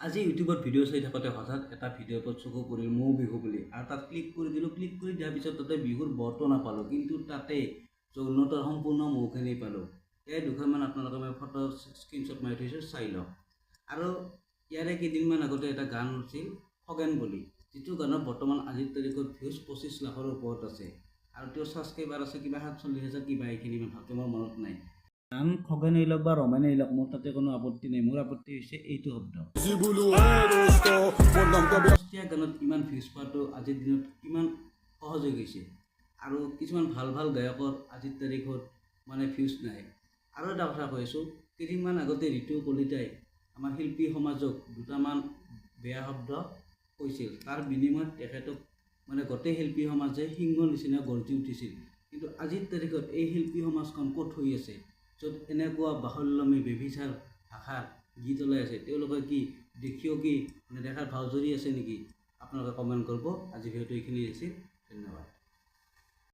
আজি ইউটিউবত ভিডিঅ' চাই থাকোঁতে হঠাৎ এটা ভিডিঅ'ৰ ওপৰত চকু পৰিল মৌ বিহু বুলি আৰু তাত ক্লিক কৰি দিলোঁ। ক্লিক কৰি দিয়াৰ পিছত তাতে বিহুৰ বৰ্ত নাপালোঁ, কিন্তু তাতে যৌনতাৰ সম্পূৰ্ণ মৌখিনি পালোঁ। এই দুখনমান আপোনালোকে মই ফটো স্ক্ৰীনশ্বট মাৰি থৈছোঁ, চাই লওক। আৰু ইয়াৰে কেইদিনমান আগতে এটা গান আছিল খগেন বুলি, যিটো গানত বৰ্তমান আজিৰ তাৰিখত ভিউজ 25 লাখৰ ওপৰত আছে আৰু তেওঁৰ ছাবস্ক্ৰাইবাৰ আছে কিবা 47,000 কিবা, এইখিনি ইমান ভালকৈ মোৰ মনত নাই। গান খগেন এৰিলক বা ৰমেন এৰিলক, মোৰ তাতে কোনো আপত্তি নাই। মোৰ আপত্তি হৈছে এইটো শব্দ। সস্তীয়া গানত ইমান ভিউজ পোৱাটো আজিৰ দিনত কিমান সহজ হৈ গৈছে, আৰু কিছুমান ভাল ভাল গায়কৰ আজিৰ তাৰিখত ভিউজ নাই। আৰু এটা কথা কৈছোঁ, কেইদিনমান আগতে ঋতু কলিতাই আমাৰ শিল্পী সমাজক দুটামান বেয়া শব্দ কৈছিল, তাৰ বিনিময়ত তেখেতক গোটেই শিল্পী সমাজে সিংহৰ নিচিনা গৰ্জি উঠিছিল। কিন্তু আজিৰ তাৰিখত এই শিল্পী সমাজখন ক'ত হৈ আছে, য'ত এনেকুৱা বাহুল্যমী বেভিচাৰ ভাষাৰ গীত ওলাই আছে? তেওঁলোকে কি দেখিও কি দেখাৰ ভাও জৰি আছে নেকি? আপোনালোকে কমেণ্ট কৰিব। আজি ভিডিঅ'টো এইখিনি আছিল। ধন্যবাদ।